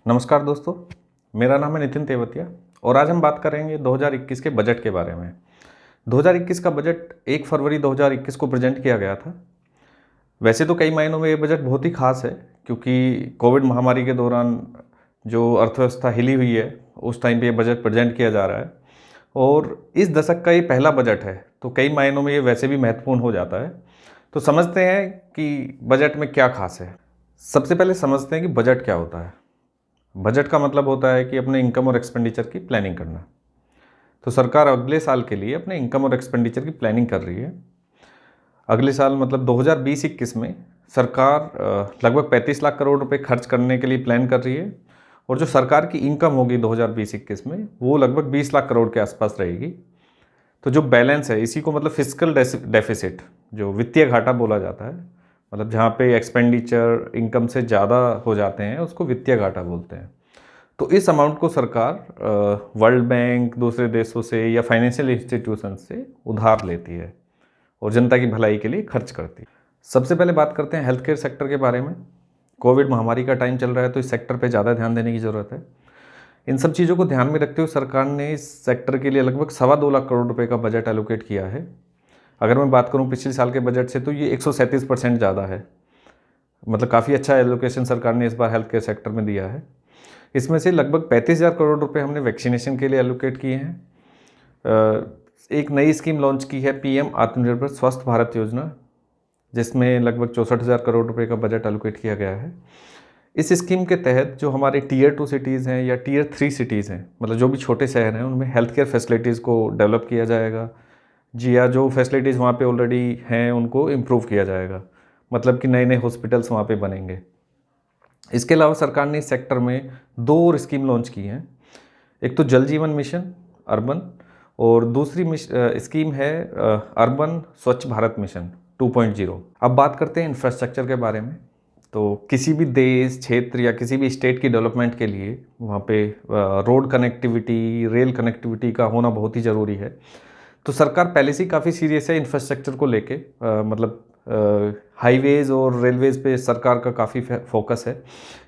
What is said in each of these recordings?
नमस्कार दोस्तों, मेरा नाम है नितिन तेवतिया और आज हम बात करेंगे 2021 के बजट के बारे में। 2021 का बजट 1 फरवरी 2021 को प्रेजेंट किया गया था। वैसे तो कई मायनों में ये बजट बहुत ही खास है क्योंकि कोविड महामारी के दौरान जो अर्थव्यवस्था हिली हुई है उस टाइम पे ये बजट प्रेजेंट किया जा रहा है और इस दशक का ये पहला बजट है, तो कई मायनों में ये वैसे भी महत्वपूर्ण हो जाता है। तो समझते हैं कि बजट में क्या खास है। सबसे पहले समझते हैं कि बजट क्या होता है। बजट का मतलब होता है कि अपने इनकम और एक्सपेंडिचर की प्लानिंग करना। तो सरकार अगले साल के लिए अपने इनकम और एक्सपेंडिचर की प्लानिंग कर रही है। अगले साल मतलब 2020-21 में सरकार लगभग 35 लाख करोड़ रुपए खर्च करने के लिए प्लान कर रही है और जो सरकार की इनकम होगी 2020-21 में वो लगभग 20 लाख करोड़ के आसपास रहेगी। तो जो बैलेंस है इसी को मतलब फिस्कल डेफिसिट, जो वित्तीय घाटा बोला जाता है, मतलब जहाँ पे एक्सपेंडिचर इनकम से ज़्यादा हो जाते हैं उसको वित्तीय घाटा बोलते हैं। तो इस अमाउंट को सरकार वर्ल्ड बैंक, दूसरे देशों से या फाइनेंशियल इंस्टीट्यूशन से उधार लेती है और जनता की भलाई के लिए खर्च करती है। सबसे पहले बात करते हैं हेल्थ केयर सेक्टर के बारे में। कोविड महामारी का टाइम चल रहा है तो इस सेक्टर पे ज़्यादा ध्यान देने की ज़रूरत है। इन सब चीज़ों को ध्यान में रखते हुए सरकार ने इस सेक्टर के लिए लगभग 2.25 लाख करोड़ रुपए का बजट एलोकेट किया है। अगर मैं बात करूं पिछले साल के बजट से तो ये 137% ज़्यादा है। मतलब काफ़ी अच्छा एलोकेशन सरकार ने इस बार हेल्थ केयर सेक्टर में दिया है। इसमें से लगभग 35,000 करोड़ रुपए हमने वैक्सीनेशन के लिए एलोकेट किए हैं। एक नई स्कीम लॉन्च की है पीएम आत्मनिर्भर स्वस्थ भारत योजना, जिसमें लगभग 64,000 करोड़ रुपए का बजट एलोकेट किया गया है। इस स्कीम के तहत जो हमारे टीयर 2 सिटीज़ हैं या टीयर 3 सिटीज़ हैं, मतलब जो भी छोटे शहर हैं, उनमें हेल्थ केयर फैसिलिटीज़ को डेवलप किया जाएगा जी, या जो फैसिलिटीज़ वहाँ पे ऑलरेडी हैं उनको इम्प्रूव किया जाएगा। मतलब कि नए नए हॉस्पिटल्स वहाँ पे बनेंगे। इसके अलावा सरकार ने इस सेक्टर में 2 और स्कीम लॉन्च की हैं। एक तो जल जीवन मिशन अर्बन और दूसरी स्कीम है अर्बन स्वच्छ भारत मिशन 2.0। अब बात करते हैं इंफ्रास्ट्रक्चर के बारे में। तो किसी भी देश, क्षेत्र या किसी भी स्टेट की डेवलपमेंट के लिए वहाँ पे रोड कनेक्टिविटी, रेल कनेक्टिविटी का होना बहुत ही ज़रूरी है। तो सरकार पहले से ही काफ़ी सीरियस है इंफ्रास्ट्रक्चर को लेके। मतलब हाईवेज़ और रेलवेज़ पे सरकार का काफ़ी फोकस है।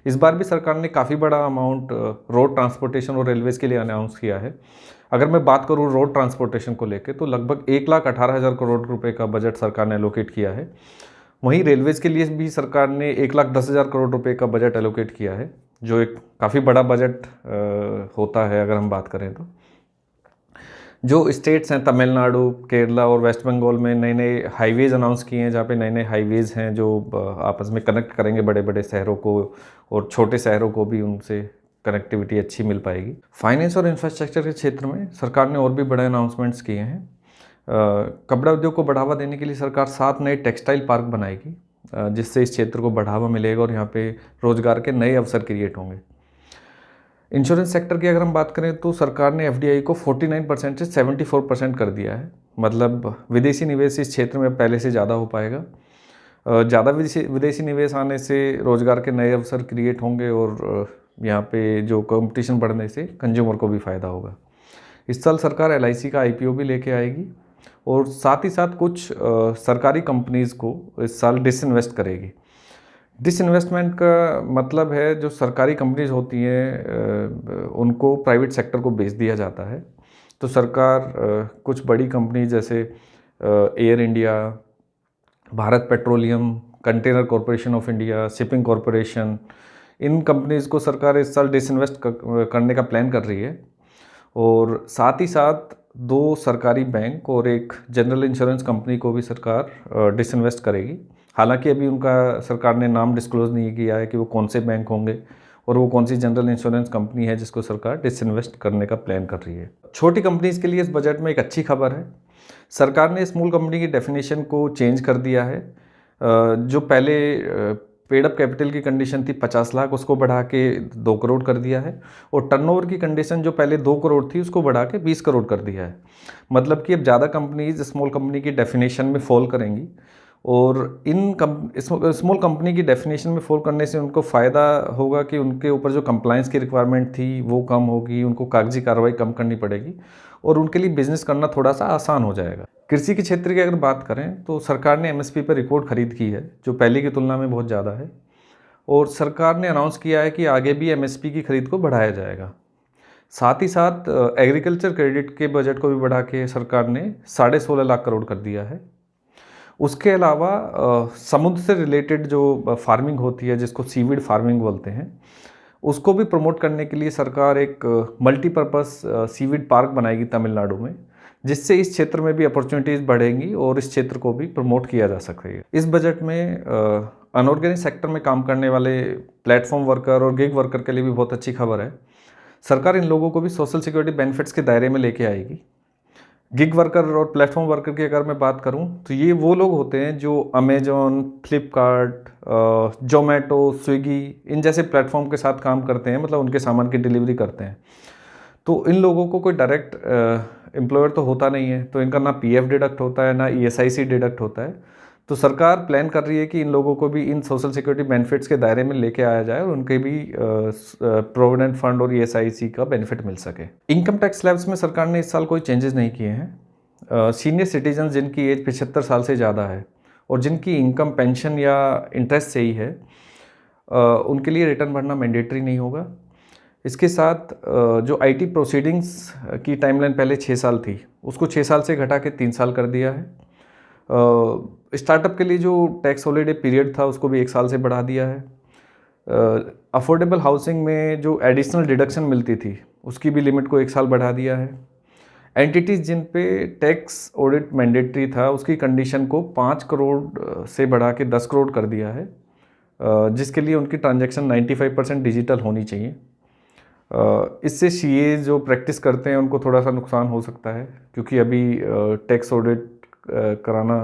इस बार भी सरकार ने काफ़ी बड़ा अमाउंट रोड ट्रांसपोर्टेशन और रेलवेज़ के लिए अनाउंस किया है। अगर मैं बात करूँ रोड ट्रांसपोर्टेशन को लेके तो लगभग 1,18,000 करोड़ रुपए का बजट सरकार ने एलोकेट किया है। वहीं रेलवेज़ के लिए भी सरकार ने 1,10,000 करोड़ रुपए का बजट एलोकेट किया है, जो एक काफ़ी बड़ा बजट होता है अगर हम बात करें तो। जो स्टेट्स हैं तमिलनाडु, केरला और वेस्ट बंगाल में नए नए हाईवेज़ अनाउंस किए हैं, जहाँ पे नए नए हाईवेज़ हैं जो आपस में कनेक्ट करेंगे बड़े बड़े शहरों को और छोटे शहरों को भी उनसे कनेक्टिविटी अच्छी मिल पाएगी। फाइनेंस और इंफ्रास्ट्रक्चर के क्षेत्र में सरकार ने और भी बड़े अनाउंसमेंट्स किए हैं। कपड़ा उद्योग को बढ़ावा देने के लिए सरकार 7 नए टेक्सटाइल पार्क बनाएगी, जिससे इस क्षेत्र को बढ़ावा मिलेगा और यहाँ पे रोजगार के नए अवसर क्रिएट होंगे। इंश्योरेंस सेक्टर की अगर हम बात करें तो सरकार ने एफडीआई को 49% से 74% कर दिया है। मतलब विदेशी निवेश इस क्षेत्र में पहले से ज़्यादा हो पाएगा। ज़्यादा विदेशी निवेश आने से रोजगार के नए अवसर क्रिएट होंगे और यहाँ पे जो कंपटीशन बढ़ने से कंज्यूमर को भी फ़ायदा होगा। इस साल सरकार एलआईसी का आईपीओ भी लेके आएगी और साथ ही साथ कुछ सरकारी कंपनीज़ को इस साल डिसइन्वेस्ट करेगी। डिसइन्वेस्टमेंट का मतलब है जो सरकारी कंपनीज होती हैं उनको प्राइवेट सेक्टर को बेच दिया जाता है। तो सरकार कुछ बड़ी कंपनी जैसे air India, Bharat petroleum, container corporation of India, shipping corporation, in companies को सरकार इस साल डिसइन्वेस्ट करने का प्लान कर रही है। और साथ ही साथ 2 सरकारी बैंक और एक जनरल इंश्योरेंस कंपनी को भी सरकार डिसइन्वेस्ट करेगी। हालांकि अभी उनका सरकार ने नाम डिस्क्लोज़ नहीं किया है कि वो कौन से बैंक होंगे और वो कौन सी जनरल इंश्योरेंस कंपनी है जिसको सरकार डिसइन्वेस्ट करने का प्लान कर रही है। छोटी कंपनीज़ के लिए इस बजट में एक अच्छी खबर है। सरकार ने स्मॉल कंपनी की डेफिनेशन को चेंज कर दिया है। जो पहले पेड अप कैपिटल की कंडीशन थी 50 लाख, उसको बढ़ा के 2 करोड़ कर दिया है। और टर्नओवर की कंडीशन जो पहले 2 करोड़ थी उसको बढ़ा के 20 करोड़ कर दिया है। मतलब कि अब ज़्यादा कंपनीज स्मॉल कंपनी की डेफिनेशन में फॉल करेंगी और स्मॉल कंपनी की डेफिनेशन में फॉल करने से उनको फ़ायदा होगा कि उनके ऊपर जो कंप्लायंस की रिक्वायरमेंट थी वो कम होगी, उनको कागजी कार्रवाई कम करनी पड़ेगी और उनके लिए बिजनेस करना थोड़ा सा आसान हो जाएगा। कृषि के क्षेत्र की अगर बात करें तो सरकार ने एमएसपी पर रिकॉर्ड खरीद की है, जो पहले की तुलना में बहुत ज़्यादा है। और सरकार ने अनाउंस किया है कि आगे भी एमएसपी की खरीद को बढ़ाया जाएगा। साथ ही साथ एग्रीकल्चर क्रेडिट के बजट को भी बढ़ा के सरकार ने 16.5 लाख करोड़ कर दिया है। उसके अलावा समुद्र से रिलेटेड जो फार्मिंग होती है, जिसको सीवीड फार्मिंग बोलते हैं, उसको भी प्रमोट करने के लिए सरकार एक मल्टीपर्पज़ सीवीड पार्क बनाएगी तमिलनाडु में, जिससे इस क्षेत्र में भी अपॉर्चुनिटीज़ बढ़ेंगी और इस क्षेत्र को भी प्रमोट किया जा सकेगा। इस बजट में अनऑर्गेनिक सेक्टर में काम करने वाले प्लेटफॉर्म वर्कर और गिग वर्कर के लिए भी बहुत अच्छी खबर है। सरकार इन लोगों को भी सोशल सिक्योरिटी बेनिफिट्स के दायरे में लेके आएगी। गिग वर्कर और प्लेटफॉर्म वर्कर की अगर मैं बात करूं तो ये वो लोग होते हैं जो अमेजॉन, फ्लिपकार्ट, जोमेटो, स्विगी इन जैसे प्लेटफॉर्म के साथ काम करते हैं, मतलब उनके सामान की डिलीवरी करते हैं। तो इन लोगों को कोई डायरेक्ट एम्प्लॉयर तो होता नहीं है, तो इनका ना पीएफ डिडक्ट होता है, ना ईएसआईसी डिडक्ट होता है। तो सरकार प्लान कर रही है कि इन लोगों को भी इन सोशल सिक्योरिटी बेनिफिट्स के दायरे में लेके आया जाए और उनके भी प्रोविडेंट फंड और ईएसआईसी का बेनिफिट मिल सके। इनकम टैक्स स्लैब्स में सरकार ने इस साल कोई चेंजेस नहीं किए हैं। सीनियर सिटीजन जिनकी एज 75 साल से ज़्यादा है और जिनकी इनकम पेंशन या इंटरेस्ट से ही है, उनके लिए रिटर्न भरना मैंडेटरी नहीं होगा। इसके साथ जो आईटी प्रोसीडिंग्स की टाइमलाइन पहले 6 साल थी, उसको 6 साल से घटा के 3 साल कर दिया है। स्टार्टअप के लिए जो टैक्स हॉलीडे पीरियड था उसको भी 1 साल से बढ़ा दिया है। अफोर्डेबल हाउसिंग में जो एडिशनल डिडक्शन मिलती थी उसकी भी लिमिट को 1 साल बढ़ा दिया है। एंटिटीज़ जिन पे टैक्स ऑडिट मैंडेटरी था उसकी कंडीशन को 5 करोड़ से बढ़ा के 10 करोड़ कर दिया है, जिसके लिए उनकी ट्रांजैक्शन 95% डिजिटल होनी चाहिए। इससे सीए जो प्रैक्टिस करते हैं उनको थोड़ा सा नुकसान हो सकता है, क्योंकि अभी टैक्स ऑडिट कराना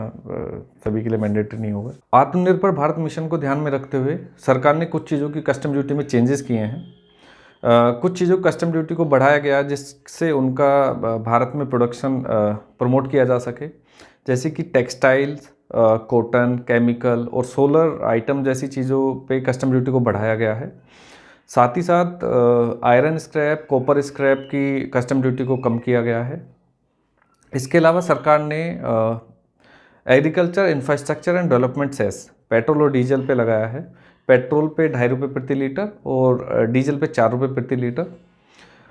सभी के लिए मैंडेटरी नहीं होगा। आत्मनिर्भर भारत मिशन को ध्यान में रखते हुए सरकार ने कुछ चीज़ों की कस्टम ड्यूटी में चेंजेस किए हैं। कुछ चीज़ों कस्टम ड्यूटी को बढ़ाया गया जिससे उनका भारत में प्रोडक्शन प्रमोट किया जा सके, जैसे कि टेक्सटाइल्स, कॉटन, केमिकल और सोलर आइटम जैसी चीज़ों पे कस्टम ड्यूटी को बढ़ाया गया है। साथ ही साथ आयरन स्क्रैप, कॉपर स्क्रैप की कस्टम ड्यूटी को कम किया गया है। इसके अलावा सरकार ने agriculture infrastructure and development cess petrol और डीजल पे लगाया है। पेट्रोल पे 2.5 रुपये प्रति लीटर और डीजल पे 4 रुपये प्रति लीटर।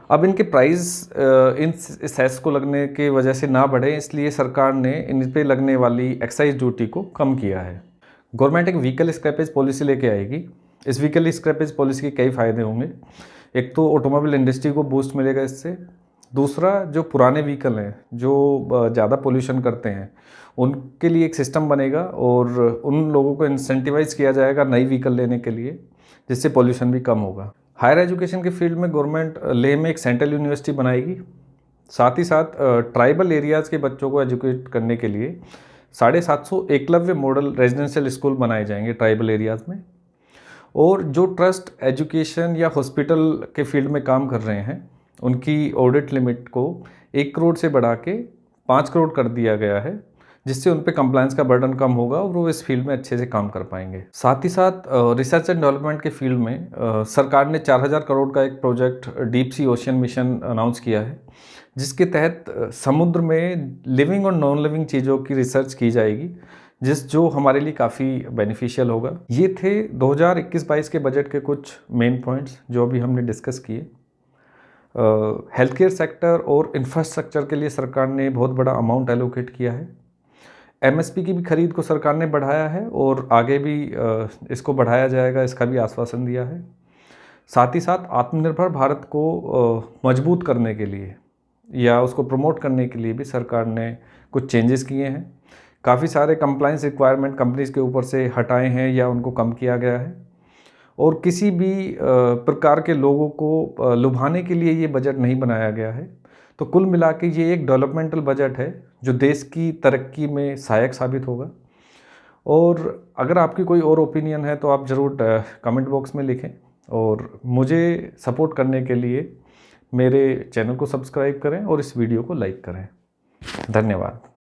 अब इनके प्राइस इन सेस को लगने की वजह से ना बढ़े, इसलिए सरकार ने इन पे लगने वाली एक्साइज ड्यूटी को कम किया है। गवर्नमेंट एक व्हीकल स्क्रैपेज पॉलिसी लेके आएगी। इस व्हीकल स्क्रैपेज पॉलिसी के कई फ़ायदे होंगे। एक तो ऑटोमोबाइल इंडस्ट्री को बूस्ट मिलेगा इससे। दूसरा, जो पुराने व्हीकल हैं जो ज़्यादा पोल्यूशन करते हैं उनके लिए एक सिस्टम बनेगा और उन लोगों को इंसेंटिवाइज किया जाएगा नई व्हीकल लेने के लिए, जिससे पोल्यूशन भी कम होगा। हायर एजुकेशन के फील्ड में गवर्नमेंट लेह में एक सेंट्रल यूनिवर्सिटी बनाएगी। साथ ही साथ ट्राइबल एरियाज़ के बच्चों को एजुकेट करने के लिए 750 एकलव्य मॉडल रेजिडेंशियल स्कूल बनाए जाएंगे ट्राइबल एरियाज़ में। और जो ट्रस्ट, एजुकेशन या हॉस्पिटल के फील्ड में काम कर रहे हैं उनकी ऑडिट लिमिट को 1 करोड़ से बढ़ा के 5 करोड़ कर दिया गया है, जिससे उन पे कंप्लायंस का बर्डन कम होगा और वो इस फील्ड में अच्छे से काम कर पाएंगे। साथ ही साथ रिसर्च एंड डेवलपमेंट के फील्ड में सरकार ने 4000 करोड़ का एक project deep sea ocean mission announce किया है, जिसके तहत समुद्र में लिविंग और नॉन लिविंग चीज़ों की रिसर्च की जाएगी, जो हमारे लिए काफ़ी बेनिफिशियल होगा। ये थे 2021-22 के बजट के कुछ मेन पॉइंट्स जो अभी हमने डिस्कस किए। हेल्थ केयर सेक्टर और इंफ्रास्ट्रक्चर के लिए सरकार ने बहुत बड़ा अमाउंट एलोकेट किया है। एमएसपी की भी खरीद को सरकार ने बढ़ाया है और आगे भी इसको बढ़ाया जाएगा, इसका भी आश्वासन दिया है। साथ ही साथ आत्मनिर्भर भारत को मजबूत करने के लिए या उसको प्रमोट करने के लिए भी सरकार ने कुछ चेंजेस किए हैं। काफ़ी सारे कंप्लायंस रिक्वायरमेंट कंपनीज़ के ऊपर से हटाए हैं या उनको कम किया गया है, और किसी भी प्रकार के लोगों को लुभाने के लिए ये बजट नहीं बनाया गया है। तो कुल मिला के ये एक डेवलपमेंटल बजट है जो देश की तरक्की में सहायक साबित होगा। और अगर आपकी कोई और ओपिनियन है तो आप ज़रूर कमेंट बॉक्स में लिखें, और मुझे सपोर्ट करने के लिए मेरे चैनल को सब्सक्राइब करें और इस वीडियो को लाइक करें। धन्यवाद।